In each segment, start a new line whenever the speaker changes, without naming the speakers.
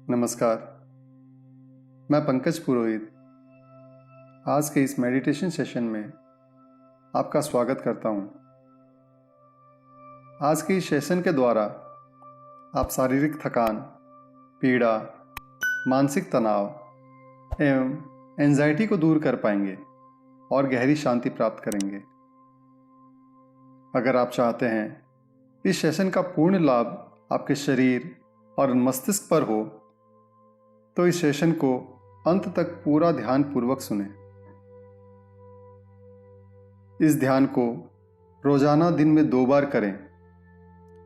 नमस्कार। मैं पंकज पुरोहित आज के इस मेडिटेशन सेशन में आपका स्वागत करता हूं। आज के इस सेशन के द्वारा आप शारीरिक थकान, पीड़ा, मानसिक तनाव एवं एंजाइटी को दूर कर पाएंगे और गहरी शांति प्राप्त करेंगे। अगर आप चाहते हैं इस सेशन का पूर्ण लाभ आपके शरीर और मस्तिष्क पर हो तो इस सेशन को अंत तक पूरा ध्यान पूर्वक सुनें। इस ध्यान को रोजाना दिन में 2 बार करें।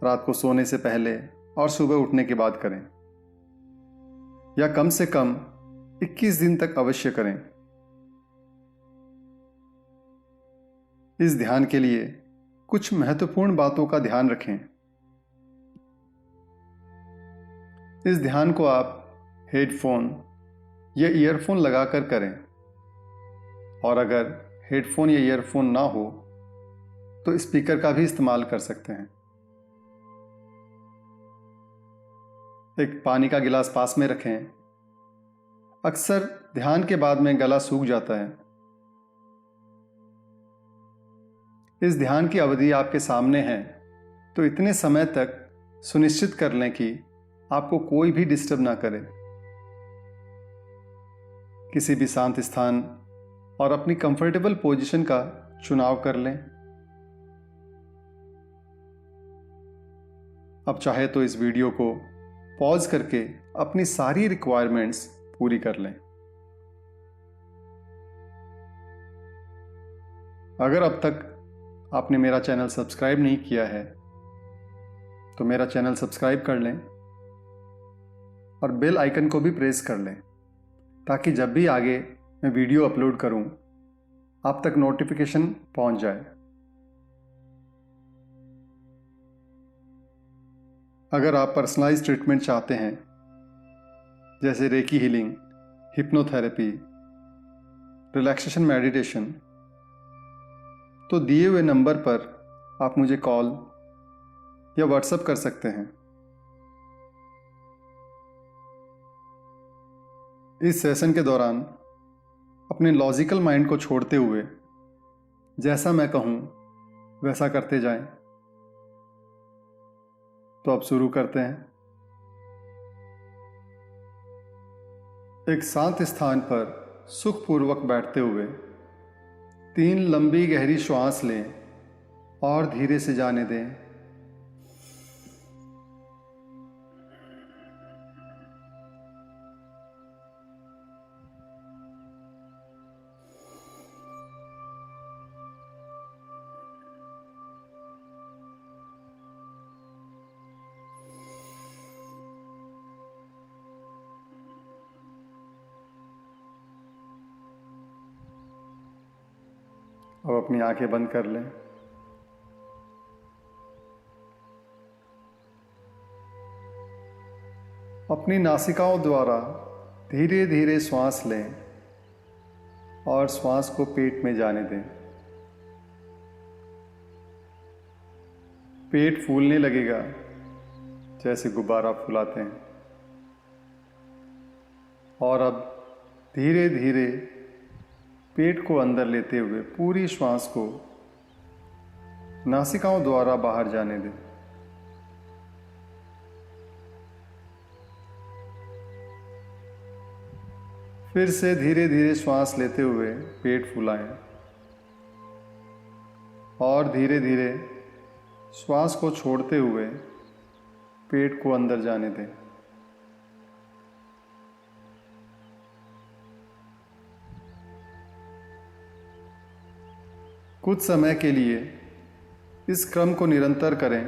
रात को सोने से पहले और सुबह उठने के बाद करें, या कम से कम 21 दिन तक अवश्य करें। इस ध्यान के लिए कुछ महत्वपूर्ण बातों का ध्यान रखें। इस ध्यान को आप हेडफोन या ईयरफोन लगाकर करें, और अगर हेडफोन या ईयरफोन ना हो तो स्पीकर का भी इस्तेमाल कर सकते हैं। एक पानी का गिलास पास में रखें। अक्सर ध्यान के बाद में गला सूख जाता है। इस ध्यान की अवधि आपके सामने है, तो इतने समय तक सुनिश्चित कर लें कि आपको कोई भी डिस्टर्ब ना करे। किसी भी शांत स्थान और अपनी कंफर्टेबल पोजीशन का चुनाव कर लें। अब चाहे तो इस वीडियो को पॉज करके अपनी सारी रिक्वायरमेंट्स पूरी कर लें। अगर अब तक आपने मेरा चैनल सब्सक्राइब नहीं किया है तो मेरा चैनल सब्सक्राइब कर लें और बेल आइकन को भी प्रेस कर लें, ताकि जब भी आगे मैं वीडियो अपलोड करूं आप तक नोटिफिकेशन पहुंच जाए। अगर आप पर्सनलाइज ट्रीटमेंट चाहते हैं, जैसे recce healing, hypnotherapy, relaxation meditation, तो दिए हुए नंबर पर आप मुझे कॉल या व्हाट्सएप कर सकते हैं। इस सेशन के दौरान अपने लॉजिकल माइंड को छोड़ते हुए जैसा मैं कहूं वैसा करते जाएं। तो अब शुरू करते हैं। एक शांत स्थान पर सुखपूर्वक बैठते हुए 3 लंबी गहरी श्वास लें और धीरे से जाने दें। अब अपनी आंखें बंद कर लें। अपनी नासिकाओं द्वारा धीरे धीरे श्वास लें और श्वास को पेट में जाने दें। पेट फूलने लगेगा जैसे गुब्बारा फुलाते हैं, और अब धीरे धीरे पेट को अंदर लेते हुए पूरी श्वास को नासिकाओं द्वारा बाहर जाने दें। फिर से धीरे धीरे श्वास लेते हुए पेट फुलाएं और धीरे धीरे श्वास को छोड़ते हुए पेट को अंदर जाने दें। कुछ समय के लिए इस क्रम को निरंतर करें।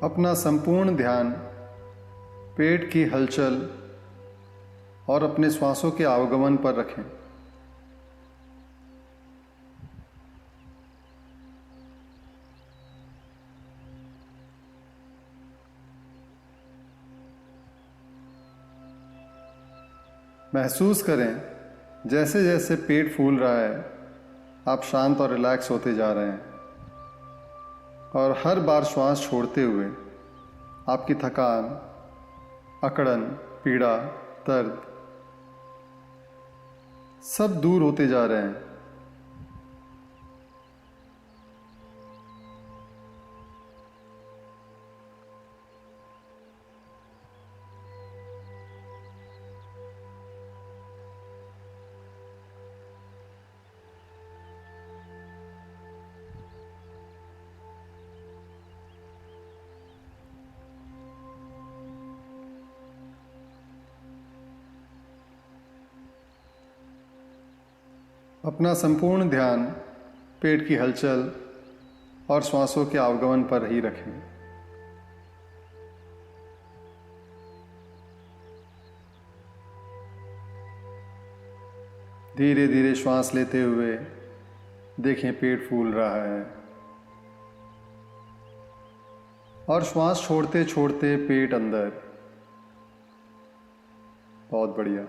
अपना संपूर्ण ध्यान पेट की हलचल और अपने श्वासों के आवागमन पर रखें। महसूस करें जैसे जैसे पेट फूल रहा है आप शांत और रिलैक्स होते जा रहे हैं, और हर बार श्वास छोड़ते हुए आपकी थकान, अकड़न, पीड़ा, दर्द सब दूर होते जा रहे हैं। अपना संपूर्ण ध्यान पेट की हलचल और श्वासों के आवागमन पर ही रखें। धीरे धीरे श्वास लेते हुए देखें पेट फूल रहा है, और श्वास छोड़ते छोड़ते पेट अंदर। बहुत बढ़िया।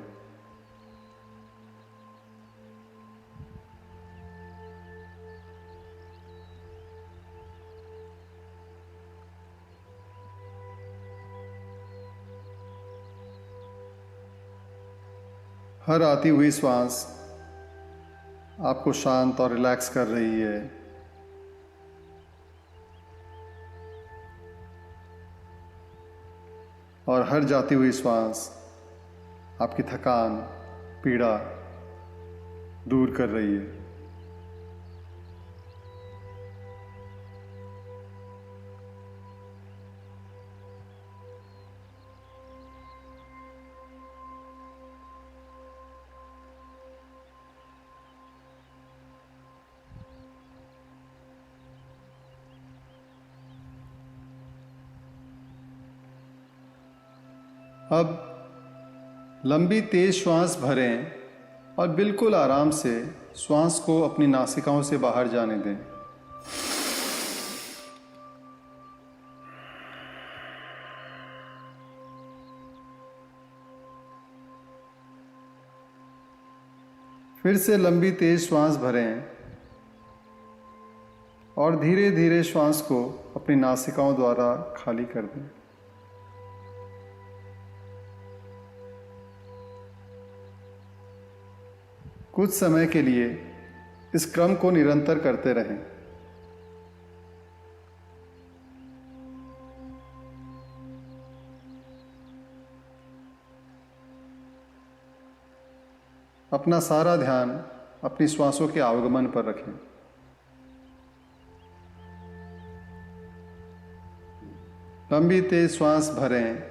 हर आती हुई श्वास आपको शांत और रिलैक्स कर रही है, और हर जाती हुई श्वास आपकी थकान, पीड़ा दूर कर रही है। अब लंबी तेज श्वास भरें और बिल्कुल आराम से श्वास को अपनी नासिकाओं से बाहर जाने दें। फिर से लंबी तेज श्वास भरें और धीरे धीरे श्वास को अपनी नासिकाओं द्वारा खाली कर दें। कुछ समय के लिए इस क्रम को निरंतर करते रहें। अपना सारा ध्यान अपनी श्वासों के आवागमन पर रखें। लंबी तेज श्वास भरें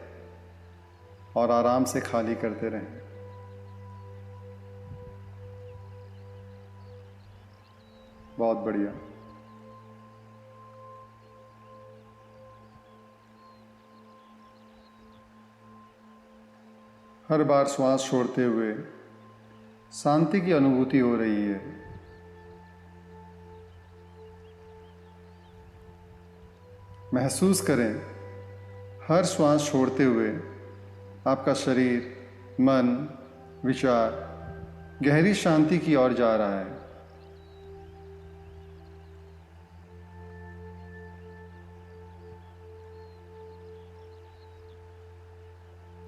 और आराम से खाली करते रहें। बहुत बढ़िया। हर बार श्वास छोड़ते हुए शांति की अनुभूति हो रही है। महसूस करें हर श्वास छोड़ते हुए आपका शरीर, मन, विचार गहरी शांति की ओर जा रहा है।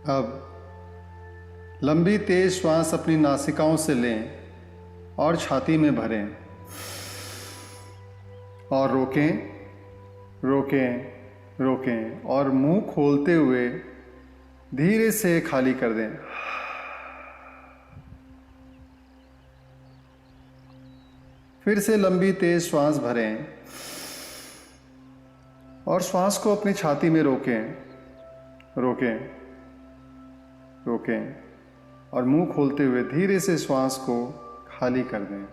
अब लंबी तेज श्वास अपनी नासिकाओं से लें और छाती में भरें, और रोकें, रोकें, रोकें, और मुंह खोलते हुए धीरे से खाली कर दें। फिर से लंबी तेज श्वास भरें और श्वास को अपनी छाती में रोकें, रोकें, रोकें, और मुंह खोलते हुए धीरे से श्वास को खाली कर दें।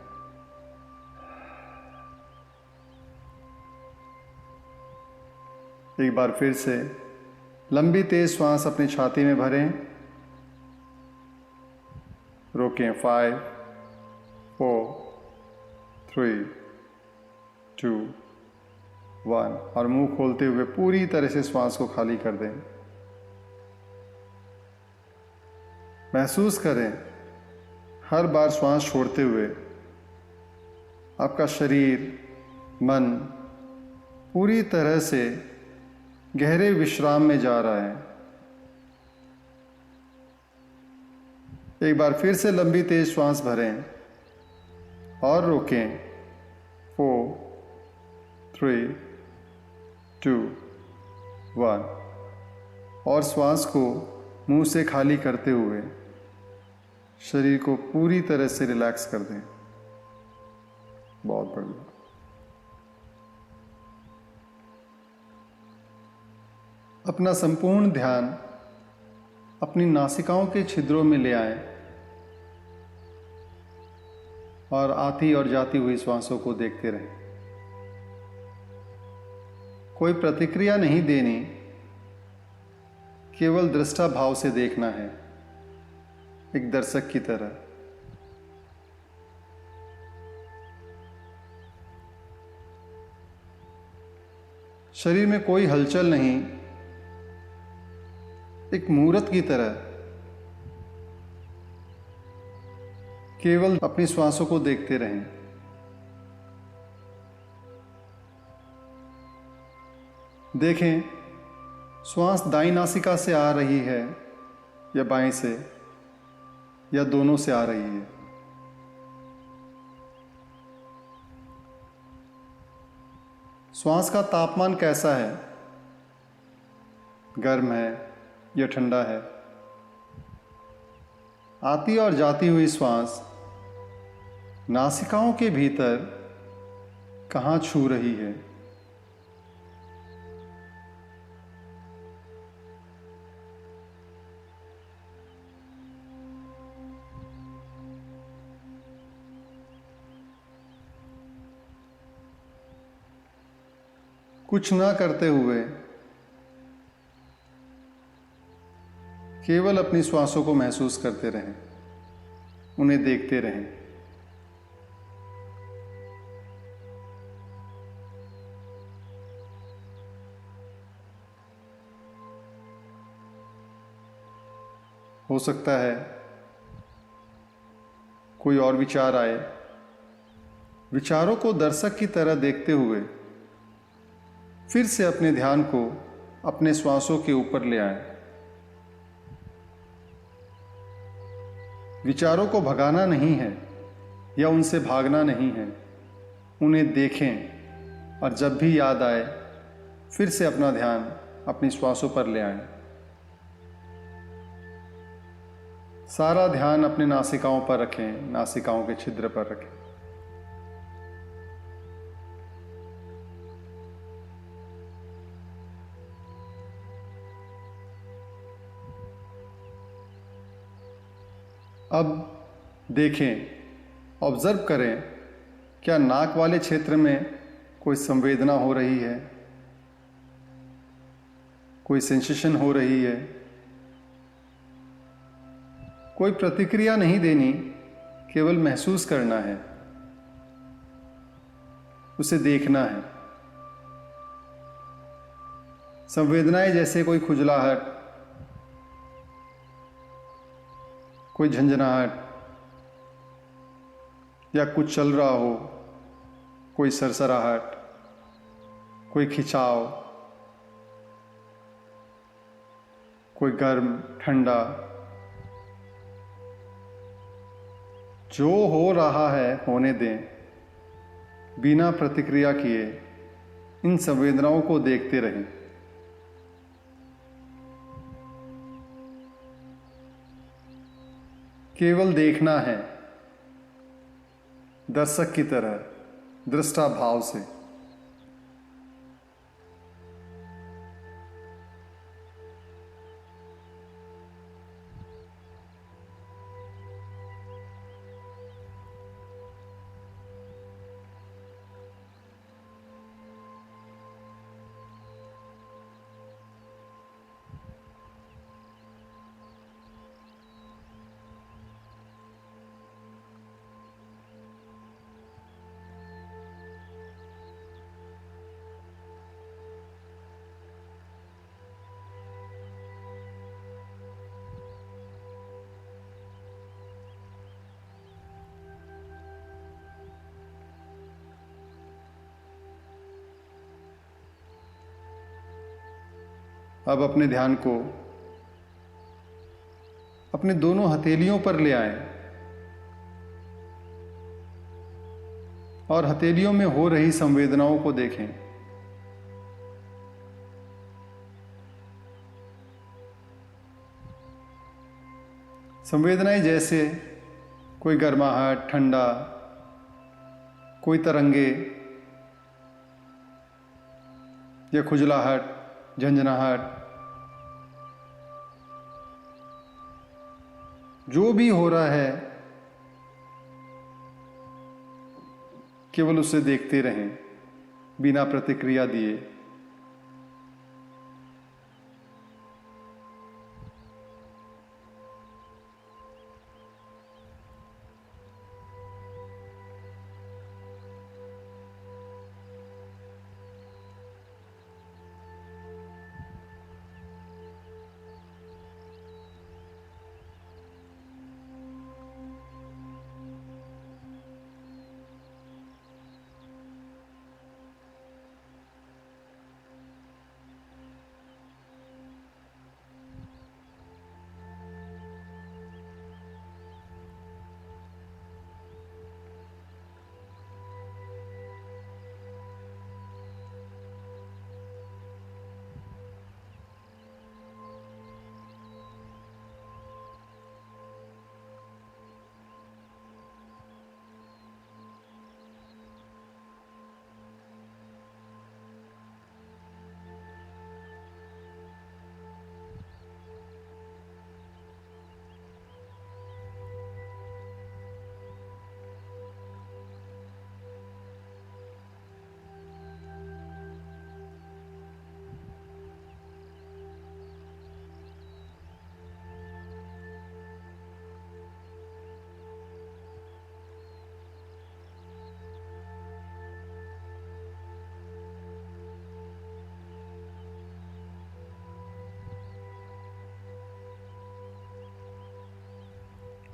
एक बार फिर से लंबी तेज श्वास अपनी छाती में भरें, रोकें। 5, 4, 3, 2, 1, और मुंह खोलते हुए पूरी तरह से श्वास को खाली कर दें। महसूस करें हर बार श्वास छोड़ते हुए आपका शरीर, मन पूरी तरह से गहरे विश्राम में जा रहा है। एक बार फिर से लंबी तेज श्वास भरें और रोकें। 4, 3, 2, 1 और श्वास को मुंह से खाली करते हुए शरीर को पूरी तरह से रिलैक्स कर दें। बहुत बढ़िया। अपना संपूर्ण ध्यान अपनी नासिकाओं के छिद्रों में ले आएं और आती और जाती हुई श्वासों को देखते रहें। कोई प्रतिक्रिया नहीं देनी, केवल दृष्टा भाव से देखना है, एक दर्शक की तरह। शरीर में कोई हलचल नहीं, एक मूर्त की तरह केवल अपनी श्वासों को देखते रहें। देखें श्वास दाईं नासिका से आ रही है या बाएं से या दोनों से आ रही है। श्वास का तापमान कैसा है, गर्म है या ठंडा है। आती और जाती हुई श्वास नासिकाओं के भीतर कहाँ छू रही है। कुछ ना करते हुए केवल अपनी श्वासों को महसूस करते रहें, उन्हें देखते रहें। हो सकता है कोई और विचार आए। विचारों को दर्शक की तरह देखते हुए फिर से अपने ध्यान को अपने श्वासों के ऊपर ले आएं। विचारों को भगाना नहीं है या उनसे भागना नहीं है, उन्हें देखें और जब भी याद आए फिर से अपना ध्यान अपनी श्वासों पर ले आएं। सारा ध्यान अपने नासिकाओं पर रखें, नासिकाओं के छिद्र पर रखें। अब देखें, ऑब्जर्व करें, क्या नाक वाले क्षेत्र में कोई संवेदना हो रही है, कोई सेंसेशन हो रही है। कोई प्रतिक्रिया नहीं देनी, केवल महसूस करना है, उसे देखना है। संवेदनाएं जैसे कोई खुजलाहट, कोई झंझनाहट या कुछ चल रहा हो, कोई सरसराहट, कोई खिंचाव, कोई गर्म ठंडा, जो हो रहा है होने दें। बिना प्रतिक्रिया किए इन संवेदनाओं को देखते रहें। केवल देखना है, दर्शक की तरह, दृष्टा भाव से। अब अपने ध्यान को अपने दोनों हथेलियों पर ले आएं और हथेलियों में हो रही संवेदनाओं को देखें। संवेदनाएं जैसे कोई गर्माहट, ठंडा, कोई तरंगे या खुजलाहट, झंझनाहट, जो भी हो रहा है केवल उसे देखते रहें बिना प्रतिक्रिया दिए।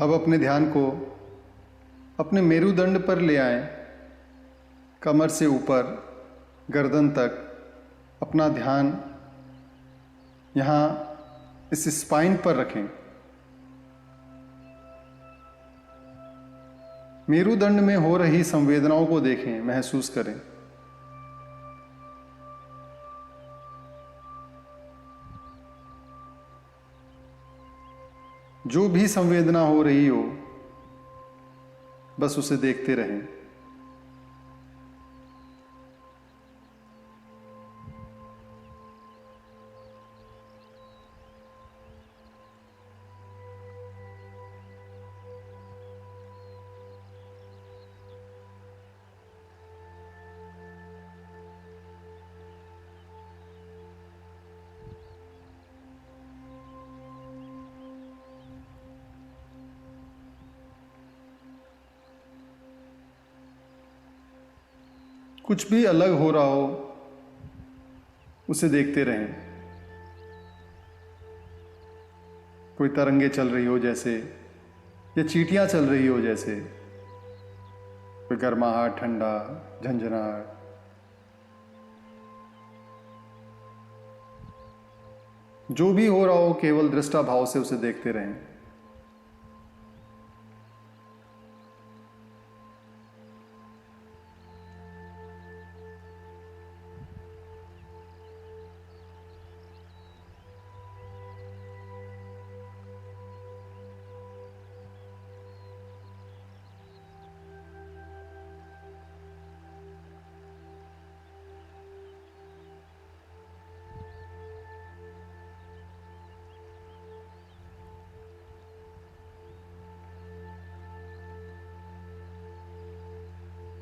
अब अपने ध्यान को अपने मेरुदंड पर ले आएं, कमर से ऊपर गर्दन तक अपना ध्यान यहाँ इस स्पाइन पर रखें। मेरुदंड में हो रही संवेदनाओं को देखें, महसूस करें। जो भी संवेदना हो रही हो बस उसे देखते रहें। कुछ भी अलग हो रहा हो उसे देखते रहें। कोई तरंगे चल रही हो जैसे, या चींटियां चल रही हो जैसे, कोई गर्माहट, ठंडा, झंझनाहट, जो भी हो रहा हो केवल दृष्टा भाव से उसे देखते रहें।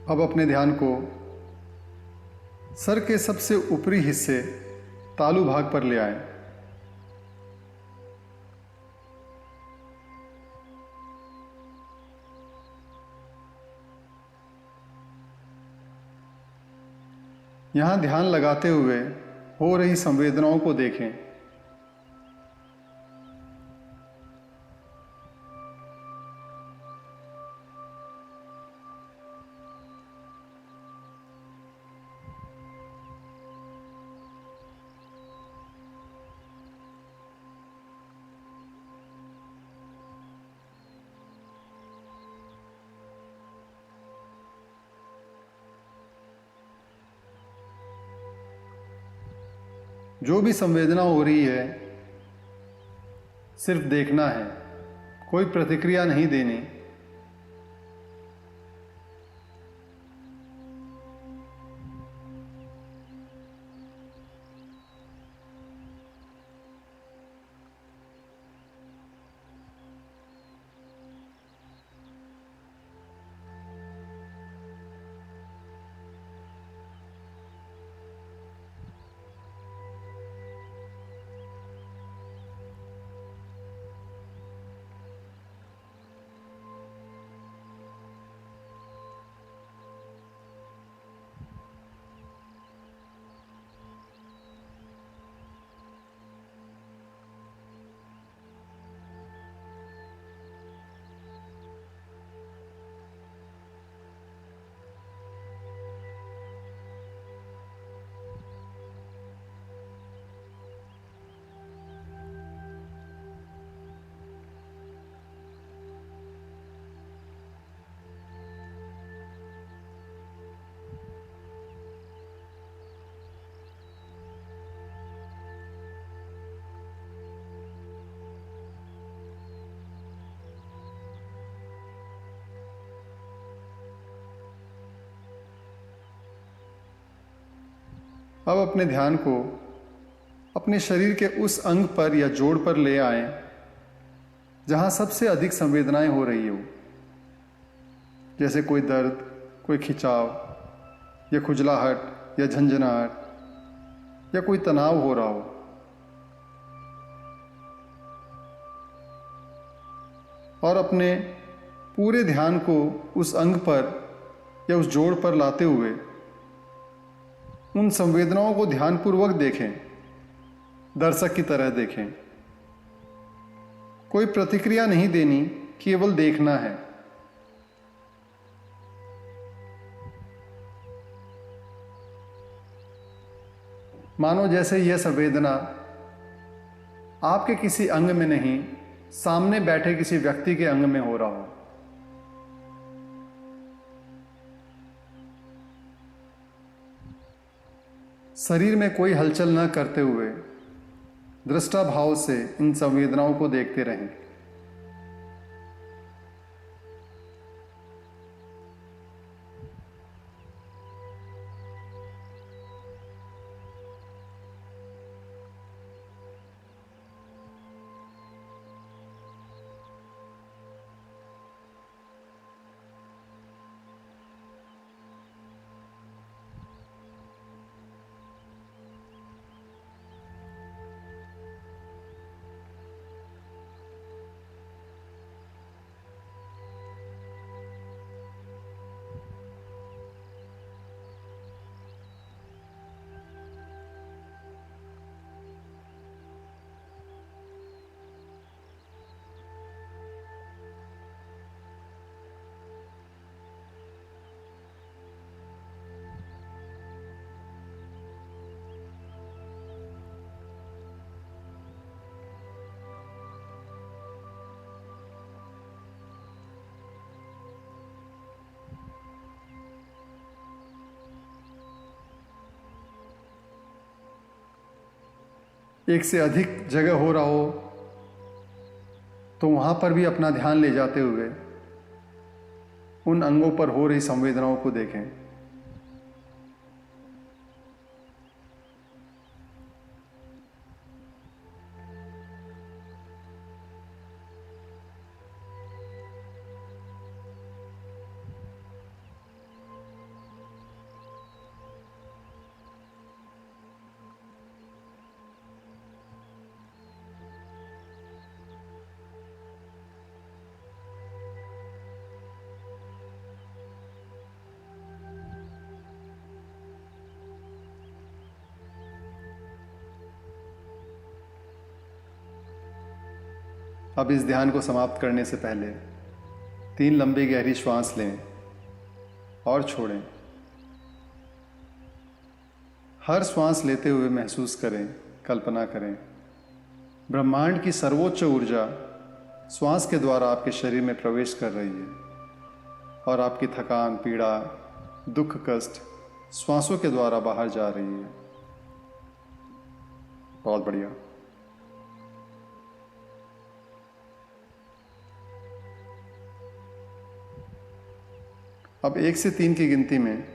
अब अपने ध्यान को सर के सबसे ऊपरी हिस्से तालू भाग पर ले आएं। यहां ध्यान लगाते हुए हो रही संवेदनाओं को देखें। जो भी संवेदना हो रही है सिर्फ देखना है, कोई प्रतिक्रिया नहीं देनी। अब अपने ध्यान को अपने शरीर के उस अंग पर या जोड़ पर ले आएं जहां सबसे अधिक संवेदनाएं हो रही हो, जैसे कोई दर्द, कोई खिंचाव या खुजलाहट या झंझनाहट या कोई तनाव हो रहा हो। और अपने पूरे ध्यान को उस अंग पर या उस जोड़ पर लाते हुए उन संवेदनाओं को ध्यानपूर्वक देखें, दर्शक की तरह देखें। कोई प्रतिक्रिया नहीं देनी, केवल देखना है। मानो जैसे यह संवेदना आपके किसी अंग में नहीं, सामने बैठे किसी व्यक्ति के अंग में हो रहा हो। शरीर में कोई हलचल न करते हुए दृष्टा भाव से इन संवेदनाओं को देखते रहें। एक से अधिक जगह हो रहा हो तो वहाँ पर भी अपना ध्यान ले जाते हुए उन अंगों पर हो रही संवेदनाओं को देखें। अब इस ध्यान को समाप्त करने से पहले 3 लंबी गहरी श्वास लें और छोड़ें। हर श्वास लेते हुए महसूस करें, कल्पना करें, ब्रह्मांड की सर्वोच्च ऊर्जा श्वास के द्वारा आपके शरीर में प्रवेश कर रही है और आपकी थकान, पीड़ा, दुख, कष्ट श्वासों के द्वारा बाहर जा रही है। बहुत बढ़िया। अब 1 से 3 की गिनती में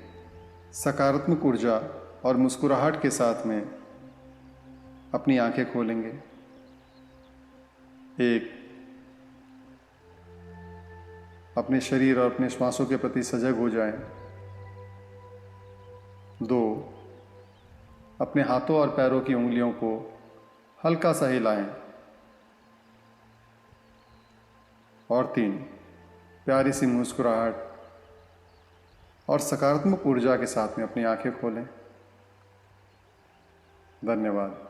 सकारात्मक ऊर्जा और मुस्कुराहट के साथ में अपनी आंखें खोलेंगे। 1, अपने शरीर और अपने श्वासों के प्रति सजग हो जाएं। 2, अपने हाथों और पैरों की उंगलियों को हल्का सा हिलाएं। और 3, प्यारी सी मुस्कुराहट और सकारात्मक ऊर्जा के साथ में अपनी आंखें खोलें। धन्यवाद।